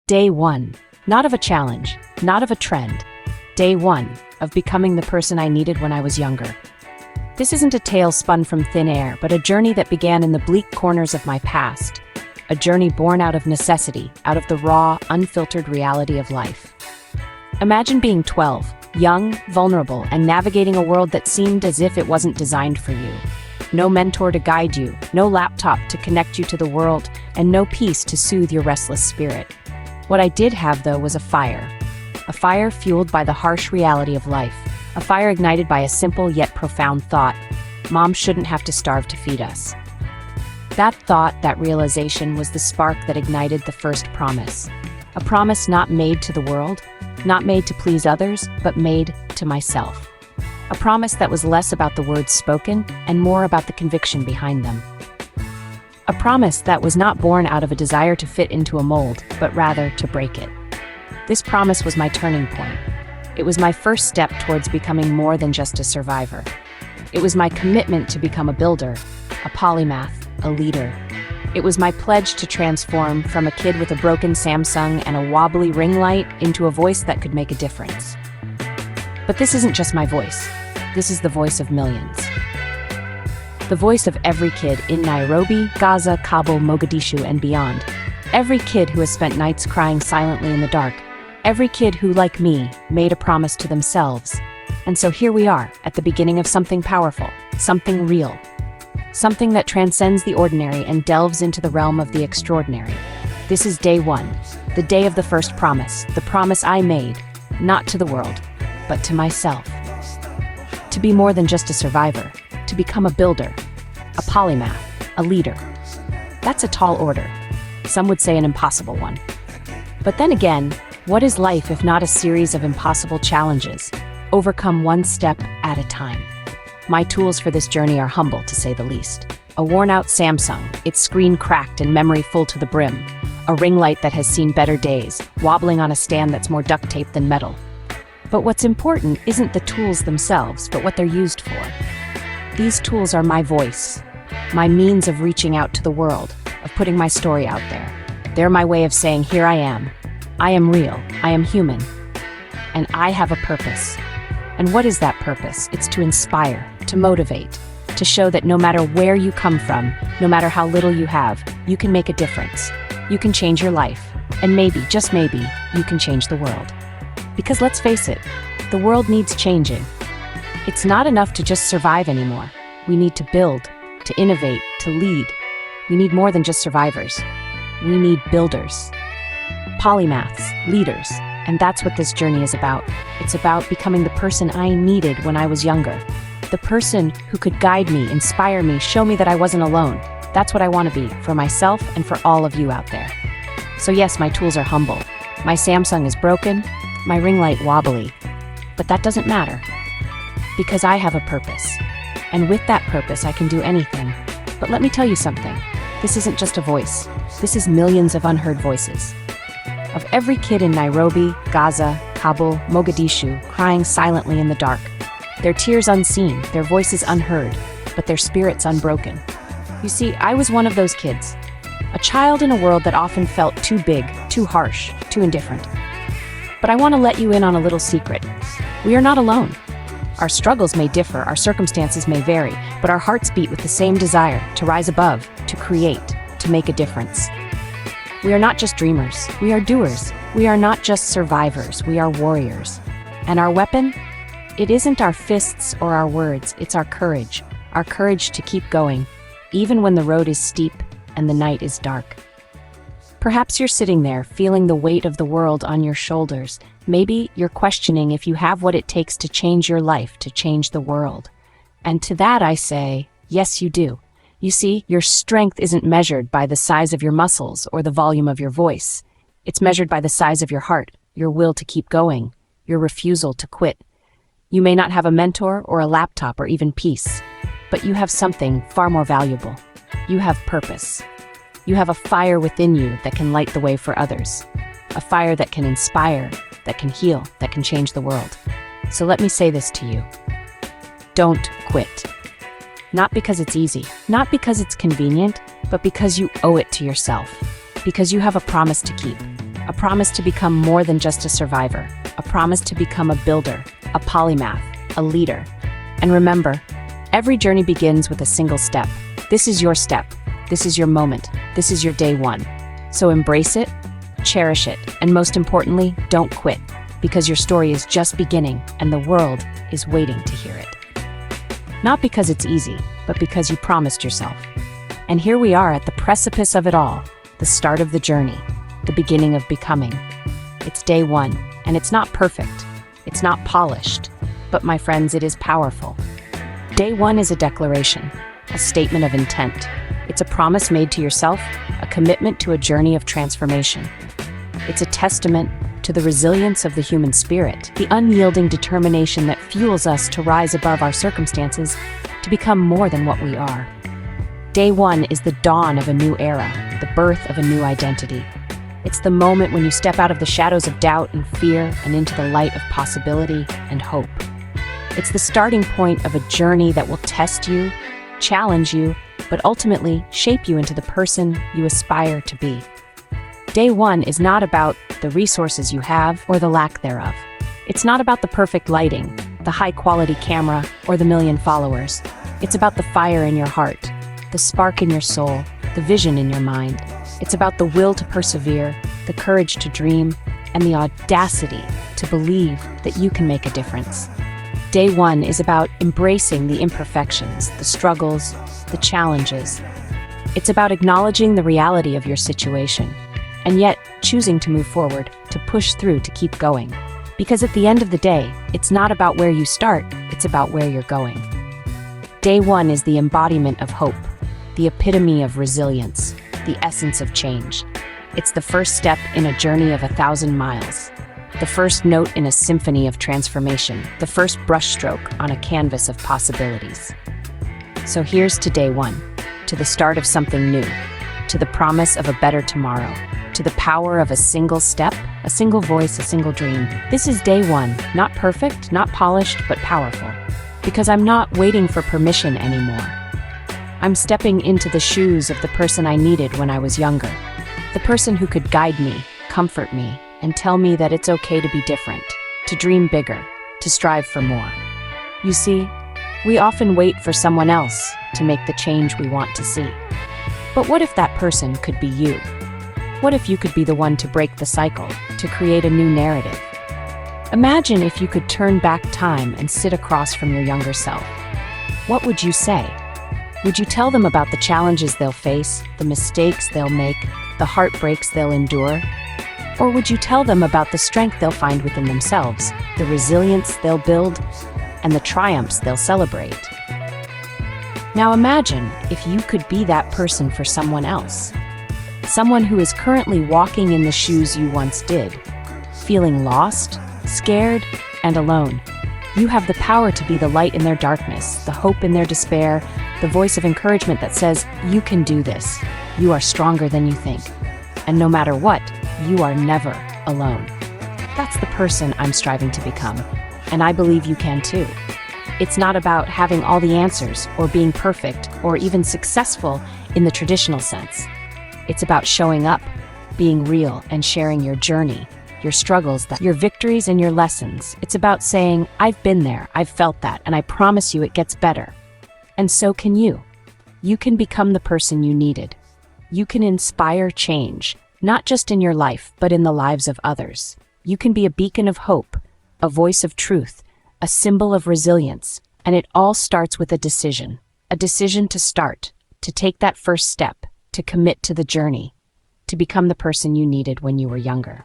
Day one, not of a challenge, not of a trend. Day one, of becoming the person I needed when I was younger. This isn't a tale spun from thin air, but a journey that began in the bleak corners of my past. A journey born out of necessity, out of the raw, unfiltered reality of life. Imagine being 12, young, vulnerable, and navigating a world that seemed as if it wasn't designed for you. No mentor to guide you, no laptop to connect you to the world, and no peace to soothe your restless spirit. What I did have, though, was a fire. A fire fueled by the harsh reality of life. A fire ignited by a simple yet profound thought. Mom shouldn't have to starve to feed us. That thought, that realization, was the spark that ignited the first promise. A promise not made to the world, not made to please others, but made to myself. A promise that was less about the words spoken and more about the conviction behind them. A promise that was not born out of a desire to fit into a mold, but rather to break it. This promise was my turning point. It was my first step towards becoming more than just a survivor. It was my commitment to become a builder, a polymath, a leader. It was my pledge to transform from a kid with a broken Samsung and a wobbly ring light into a voice that could make a difference. But this isn't just my voice. This is the voice of millions. The voice of every kid in Nairobi, Gaza, Kabul, Mogadishu, and beyond. Every kid who has spent nights crying silently in the dark. Every kid who, like me, made a promise to themselves. And so here we are, at the beginning of something powerful, something real. Something that transcends the ordinary and delves into the realm of the extraordinary. This is day one, the day of the first promise, the promise I made, not to the world, but to myself. To be more than just a survivor, to become a builder, a polymath, a leader. That's a tall order. Some would say an impossible one. But then again, what is life if not a series of impossible challenges, overcome one step at a time? My tools for this journey are humble, to say the least. A worn-out Samsung, its screen cracked and memory full to the brim. A ring light that has seen better days, wobbling on a stand that's more duct tape than metal. But what's important isn't the tools themselves, but what they're used for. These tools are my voice, my means of reaching out to the world, of putting my story out there. They're my way of saying, here I am real, I am human, and I have a purpose. And what is that purpose? It's to inspire, to motivate, to show that no matter where you come from, no matter how little you have, you can make a difference. You can change your life, and maybe, just maybe, you can change the world. Because let's face it, the world needs changing. It's not enough to just survive anymore. We need to build, to innovate, to lead. We need more than just survivors. We need builders, polymaths, leaders. And that's what this journey is about. It's about becoming the person I needed when I was younger. The person who could guide me, inspire me, show me that I wasn't alone. That's what I want to be, for myself and for all of you out there. So yes, my tools are humble. My Samsung is broken, my ring light wobbly. But that doesn't matter, because I have a purpose. And with that purpose, I can do anything. But let me tell you something. This isn't just a voice. This is millions of unheard voices. Of every kid in Nairobi, Gaza, Kabul, Mogadishu, crying silently in the dark. Their tears unseen, their voices unheard, but their spirits unbroken. You see, I was one of those kids. A child in a world that often felt too big, too harsh, too indifferent. But I want to let you in on a little secret. We are not alone. Our struggles may differ, our circumstances may vary, but our hearts beat with the same desire to rise above, to create, to make a difference. We are not just dreamers, we are doers. We are not just survivors, we are warriors. And our weapon? It isn't our fists or our words, it's our courage to keep going, even when the road is steep and the night is dark. Perhaps you're sitting there, feeling the weight of the world on your shoulders. Maybe you're questioning if you have what it takes to change your life, to change the world. And to that I say, yes, you do. You see, your strength isn't measured by the size of your muscles or the volume of your voice. It's measured by the size of your heart, your will to keep going, your refusal to quit. You may not have a mentor or a laptop or even peace, but you have something far more valuable. You have purpose. You have a fire within you that can light the way for others. A fire that can inspire, that can heal, that can change the world. So let me say this to you. Don't quit. Not because it's easy, not because it's convenient, but because you owe it to yourself. Because you have a promise to keep. a promise to become more than just a survivor, a promise to become a builder, a polymath, a leader. And remember, every journey begins with a single step. This is your step. This is your moment. This is your day one. So embrace it, cherish it, and most importantly, don't quit, because your story is just beginning and the world is waiting to hear it. Not because it's easy, but because you promised yourself. And here we are at the precipice of it all, the start of the journey, the beginning of becoming. It's day one, and it's not perfect. It's not polished. But my friends, it is powerful. Day one is a declaration, a statement of intent. It's a promise made to yourself, a commitment to a journey of transformation. It's a testament to the resilience of the human spirit, the unyielding determination that fuels us to rise above our circumstances, to become more than what we are. Day one is the dawn of a new era, the birth of a new identity. It's the moment when you step out of the shadows of doubt and fear and into the light of possibility and hope. It's the starting point of a journey that will test you, challenge you, but ultimately shape you into the person you aspire to be. Day one is not about the resources you have or the lack thereof. It's not about the perfect lighting, the high-quality camera, or the million followers. It's about the fire in your heart, the spark in your soul, the vision in your mind. It's about the will to persevere, the courage to dream, and the audacity to believe that you can make a difference. Day one is about embracing the imperfections, the struggles, the challenges. It's about acknowledging the reality of your situation, and yet choosing to move forward, to push through, to keep going. Because at the end of the day, it's not about where you start, it's about where you're going. Day one is the embodiment of hope, the epitome of resilience, the essence of change. It's the first step in a journey of 1,000 miles. The first note in a symphony of transformation, the first brushstroke on a canvas of possibilities. So here's to day one, to the start of something new, to the promise of a better tomorrow, to the power of a single step, a single voice, a single dream. This is day one, not perfect, not polished, but powerful. Because I'm not waiting for permission anymore. I'm stepping into the shoes of the person I needed when I was younger. The person who could guide me, comfort me, and tell me that it's okay to be different, to dream bigger, to strive for more. You see, we often wait for someone else to make the change we want to see. But what if that person could be you? What if you could be the one to break the cycle, to create a new narrative? Imagine if you could turn back time and sit across from your younger self. What would you say? Would you tell them about the challenges they'll face, the mistakes they'll make, the heartbreaks they'll endure? Or would you tell them about the strength they'll find within themselves, the resilience they'll build, and the triumphs they'll celebrate? Now imagine if you could be that person for someone else. Someone who is currently walking in the shoes you once did, feeling lost, scared, and alone. You have the power to be the light in their darkness, the hope in their despair, the voice of encouragement that says, you can do this. You are stronger than you think. And no matter what, you are never alone. That's the person I'm striving to become. And I believe you can too. It's not about having all the answers or being perfect or even successful in the traditional sense. It's about showing up, being real, and sharing your journey, your struggles, your victories, and your lessons. It's about saying, I've been there, I've felt that, and I promise you it gets better. And so can you. You can become the person you needed. You can inspire change, not just in your life, but in the lives of others. You can be a beacon of hope, a voice of truth, a symbol of resilience, and it all starts with a decision to start, to take that first step, to commit to the journey, to become the person you needed when you were younger.